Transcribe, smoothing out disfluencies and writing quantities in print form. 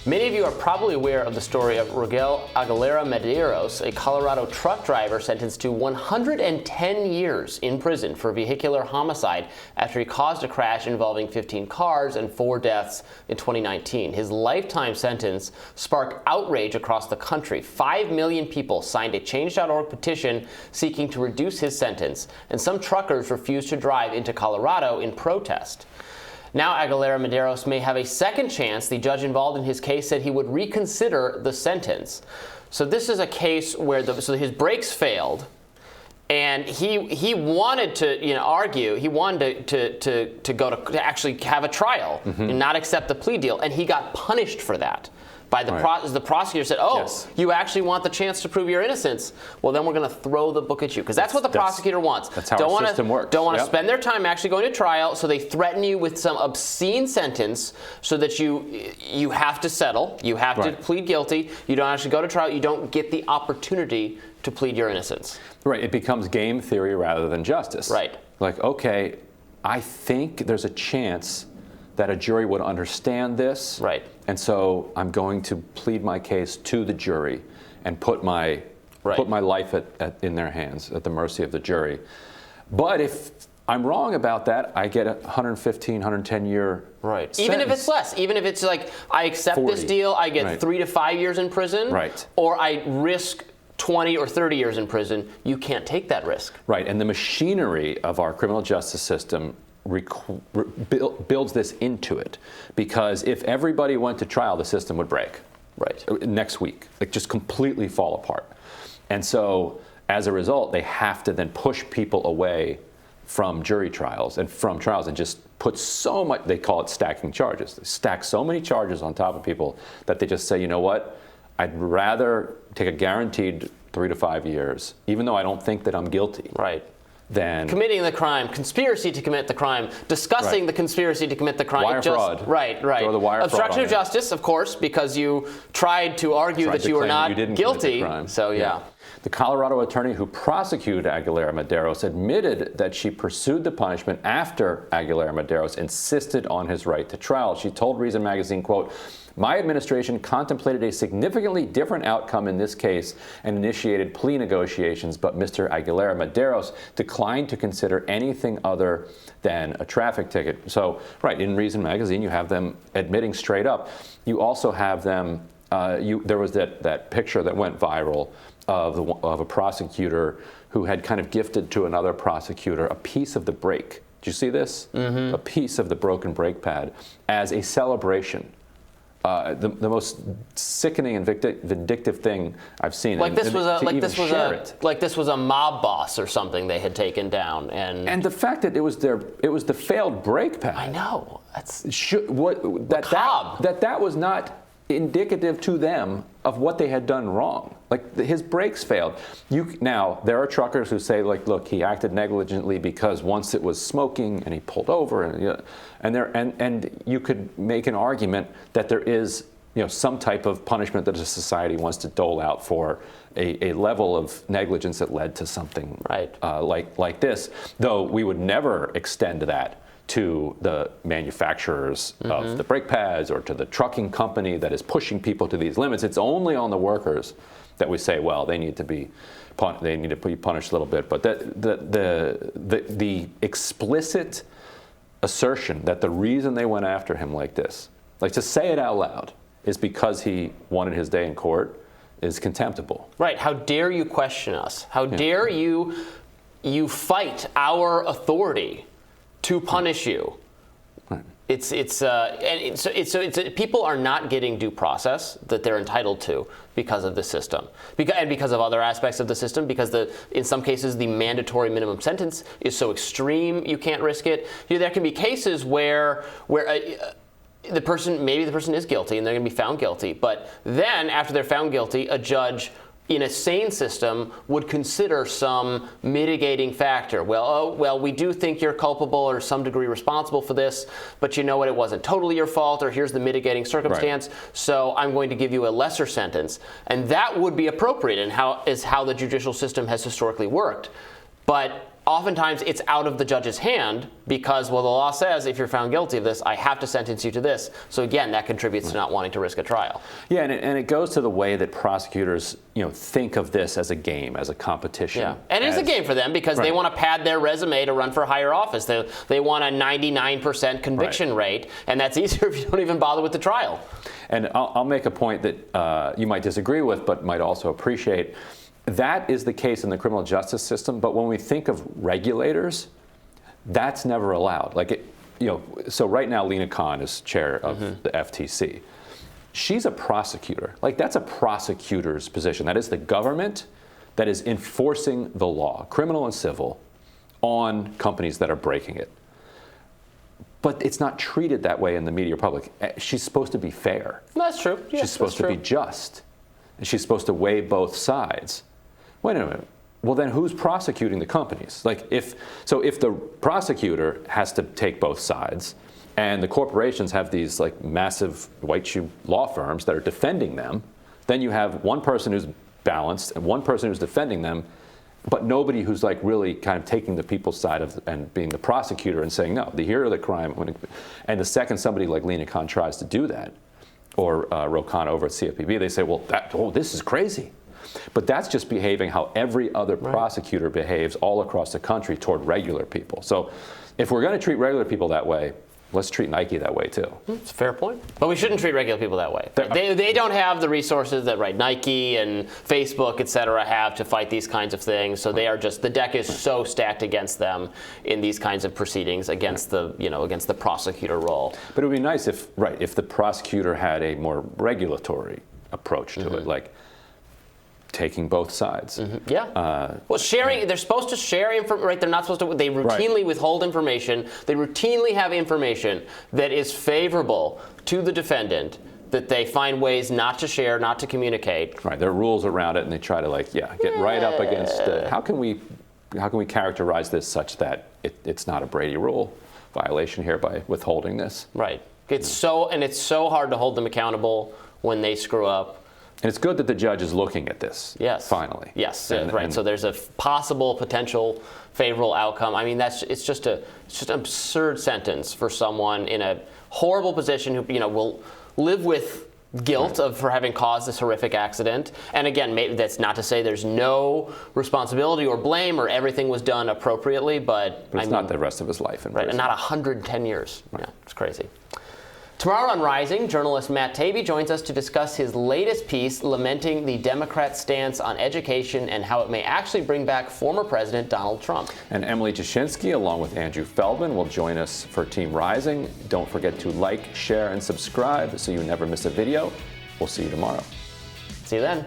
Many of you are probably aware of the story of Miguel Aguilera Medeiros, a Colorado truck driver sentenced to 110 years in prison for vehicular homicide after he caused a crash involving 15 cars and 4 deaths in 2019. His lifetime sentence sparked outrage across the country. 5 million people signed a Change.org petition seeking to reduce his sentence, and some truckers refused to drive into Colorado in protest. Now Aguilera Medeiros may have a second chance. The judge involved in his case said he would reconsider the sentence. So this is a case where his brakes failed, and he wanted to argue. He wanted to actually have a trial and not accept the plea deal, and he got punished for that. By the prosecutor said, yes, you actually want the chance to prove your innocence. Well, then we're going to throw the book at you. Because that's what the prosecutor wants. That's how our system works. Don't want to spend their time actually going to trial, so they threaten you with some obscene sentence so that you have to settle. You have to plead guilty. You don't actually go to trial. You don't get the opportunity to plead your innocence. Right. It becomes game theory rather than justice. Right. Like, okay, I think there's a chance that a jury would understand this. Right. And so I'm going to plead my case to the jury and put my life in their hands, at the mercy of the jury. But if I'm wrong about that, I get a 115, 110 year sentence. Even if it's less, even if it's like, I accept 40. this deal, I get 3 to 5 years in prison, or I risk 20 or 30 years in prison, you can't take that risk. Right, and the machinery of our criminal justice system builds this into it, because if everybody went to trial, the system would break next week, like just completely fall apart. And so as a result, they have to then push people away from jury trials and from trials and just put so much, they call it stacking charges. They stack so many charges on top of people that they just say, you know what, I'd rather take a guaranteed 3 to 5 years, even though I don't think that I'm guilty. Than committing the crime, conspiracy to commit the crime, discussing the conspiracy to commit the crime. Wire fraud. Throw the wire Obstruction of justice, of course, because you tried to argue that you were not guilty. So, The Colorado attorney who prosecuted Aguilera Medeiros admitted that she pursued the punishment after Aguilera Medeiros insisted on his right to trial. She told Reason Magazine, quote, "My administration contemplated a significantly different outcome in this case and initiated plea negotiations, but Mr. Aguilera Medeiros declined to consider anything other than a traffic ticket." So, in Reason Magazine, you have them admitting straight up. You also have them, there was that picture that went viral of a prosecutor who had kind of gifted to another prosecutor a piece of the brake. Did you see this? A piece of the broken brake pad as a celebration. The most sickening and vindictive thing I've seen. This was a mob boss or something they had taken down, and the fact that it was the failed brake pad. I know, that's that was not indicative to them of what they had done wrong. Like, his brakes failed. Now there are truckers who say, like, look, he acted negligently because once it was smoking and he pulled over, and you could make an argument that there is some type of punishment that a society wants to dole out for a level of negligence that led to something like this. Though we would never extend that to the manufacturers of the brake pads or to the trucking company that is pushing people to these limits. It's only on the workers that we say, well, they need to be punished a little bit. But the explicit assertion that the reason they went after him like this, like to say it out loud, is because he wanted his day in court, is contemptible. Right? How dare you question us? How dare you fight our authority to punish you? People are not getting due process that they're entitled to because of the system, and because of other aspects of the system. Because in some cases the mandatory minimum sentence is so extreme you can't risk it. There can be cases where the person is guilty and they're going to be found guilty, but then after they're found guilty, a judge in a sane system would consider some mitigating factor. Well, we do think you're culpable or some degree responsible for this, but you know what, it wasn't totally your fault, or here's the mitigating circumstance, so I'm going to give you a lesser sentence. And that would be appropriate and how the judicial system has historically worked. But oftentimes it's out of the judge's hand because, well, the law says if you're found guilty of this, I have to sentence you to this. So again, that contributes to not wanting to risk a trial. Yeah, and it goes to the way that prosecutors, think of this as a game, as a competition. Yeah, and it is a game for them because they want to pad their resume to run for higher office. They want a 99% conviction rate, and that's easier if you don't even bother with the trial. And I'll make a point that you might disagree with, but might also appreciate. That is the case in the criminal justice system, but when we think of regulators, that's never allowed. So right now Lina Khan is chair of the FTC. She's a prosecutor. That's a prosecutor's position. That is the government that is enforcing the law, criminal and civil, on companies that are breaking it. But it's not treated that way in the media public. She's supposed to be fair. That's true. Yes, she's supposed to be just. And she's supposed to weigh both sides. Wait a minute. Well, then who's prosecuting the companies? If the prosecutor has to take both sides, and the corporations have these massive white shoe law firms that are defending them, then you have one person who's balanced and one person who's defending them, but nobody who's really kind of taking the people's side and being the prosecutor and saying, no, here are the crime. And the second somebody like Lina Khan tries to do that, or Rokan over at CFPB, they say, well, this is crazy. But that's just behaving how every other prosecutor behaves all across the country toward regular people. So if we're going to treat regular people that way, let's treat Nike that way too. It's a fair point. But we shouldn't treat regular people that way. They don't have the resources that Nike and Facebook, et cetera, have to fight these kinds of things. So they are the deck is so stacked against them in these kinds of proceedings against against the prosecutor role. But it would be nice if the prosecutor had a more regulatory approach to it, taking both sides. Yeah. Sharing, they're supposed to share information, right? They're not supposed to, they routinely withhold information. They routinely have information that is favorable to the defendant that they find ways not to share, not to communicate. Right, there are rules around it and they try to get right up against, how can we characterize this such that it's not a Brady rule violation here by withholding this? Right. It's so hard to hold them accountable when they screw up. And it's good that the judge is looking at this. Yes. Finally. Yes. Right. So there's a possible potential favorable outcome. I mean, it's just an absurd sentence for someone in a horrible position who will live with guilt for having caused this horrific accident. And again, maybe that's not to say there's no responsibility or blame or everything was done appropriately, but it's not the rest of his life in prison. And not 110 years. Right. Yeah, it's crazy. Tomorrow on Rising, journalist Matt Taibbi joins us to discuss his latest piece lamenting the Democrats' stance on education and how it may actually bring back former President Donald Trump. And Emily Jashinsky, along with Andrew Feldman, will join us for Team Rising. Don't forget to like, share, and subscribe so you never miss a video. We'll see you tomorrow. See you then.